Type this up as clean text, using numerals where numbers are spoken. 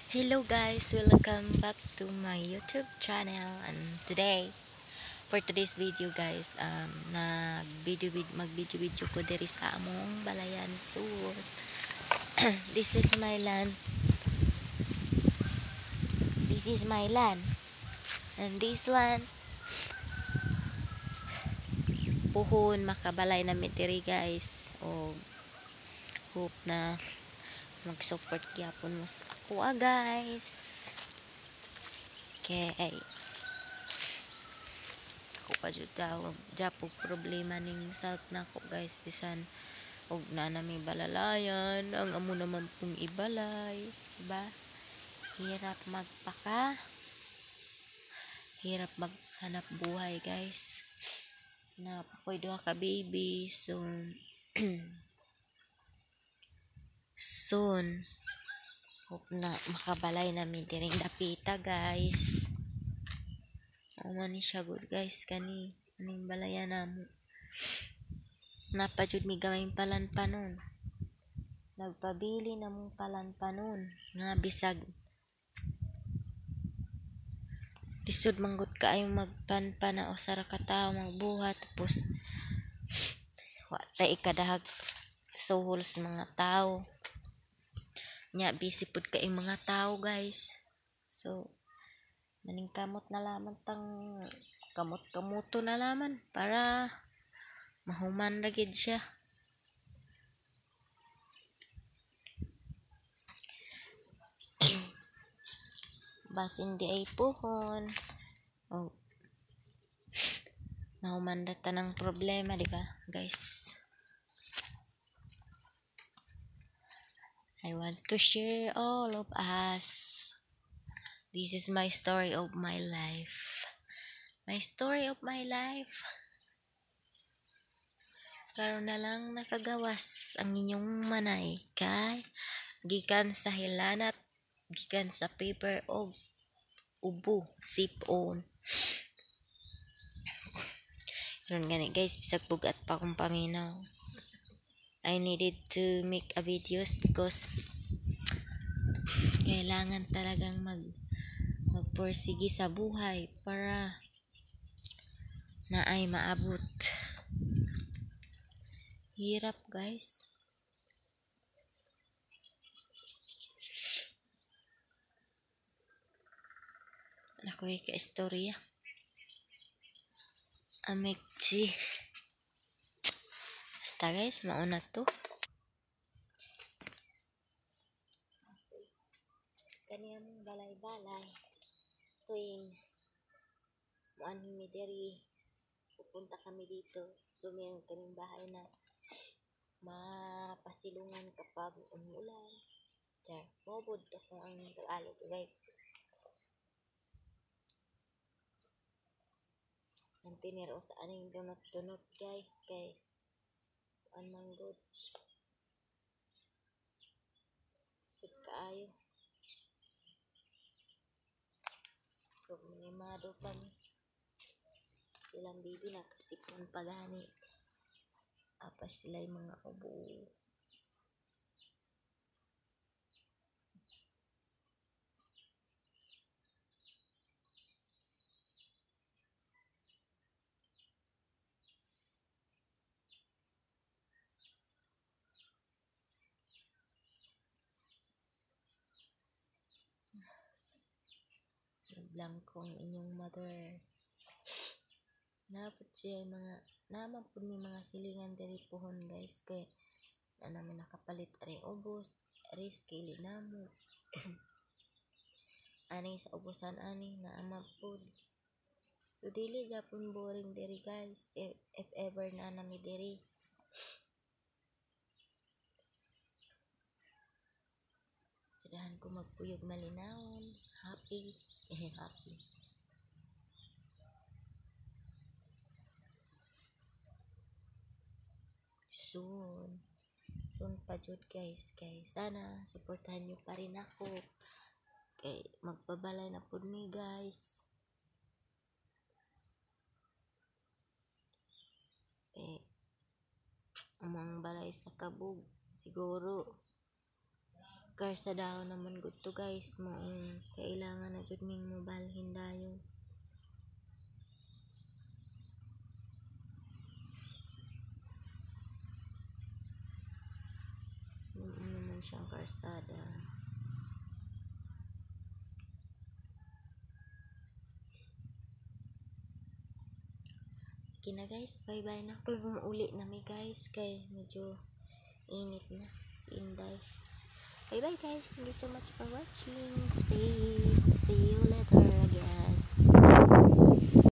Hello guys, welcome back to my YouTube channel. And for today's video guys, mag-video ko diri sa among balayan. So, this is my land. This is my land. And this land, puhon makabalay na diri guys. O, hope na mag-support gyapon mo sa ako guys. Okay. Ako pa jud daw japog problema ning south na ko guys, bisan og na nami balalayan ang amo naman pong ibalay, diba? Hirap maghanap buhay guys, na pakoy duha ka baby. So soon hope na makabalay namin diring dapita guys. Man ni siya good guys, kaning balayan namo napajud mi gamayng palanpanon, nagpabili na mong palanpanon nga bisag lisod manggut kaayong magpanpana o sara ka tawo magbuhat, tapos wa tay ikadahag suhol sa mga tao nya busy pud kaayong mga tao guys. So maning kamot na laman tang kamot-kamuto na laman para mahuman ra gid siya. Basin di ay puhon o mahuman ra tanang problema, di ba guys? I want to share all of us. This is my story of my life. My story of my life. Karon na lang nakagawas ang inyong manay kay gikan sa hilanat, gikan sa paper of ubo, sipon. Karon gani guys, bisag bugat pa akong paminaw. I needed to make a videos because kailangan talagang magpursige sa buhay para na ay maabot. Hirap guys. Nakoy ka istorya. Amekchi. Basta guys, mauna to. Kani among balay-balay. Tuwing muanhin mi diri, pupunta kami dito. So meron kaming bahay na mapasilungan kapag umulan. Mobod ako ang Tagalog guys. Ang tiniro sa aning dunot-dunot guys, kay anong good. Sud kaayo. So minimado kami. Silang bibi nakasipon pagani. Apa sila yung mga ubo. Naglangkong inyong mother. Napot siya naman po may mga silingan diri pohon guys, kay na namin nakapalit ari ubos, ari skili namo. Ani sa ubusan ani na ama po. So dili japon boring diri guys, if ever na nami diri. Sadahan ko magpuyog malinawon, happy. Happy. Soon pa jud guys, kay sana suportahan nyo pa rin ako, kay magbabalay na pud mi guys. Amang balay sa kabog siguro karsadaw naman gud to guys mo kailangan na jud ming mobalhin dayon. Naman siyang karsada. Okay na guys, bye bye na. Kung uli na mi guys, kay medyo init na si Inday. Bye bye guys, thank you so much for watching. See you later again.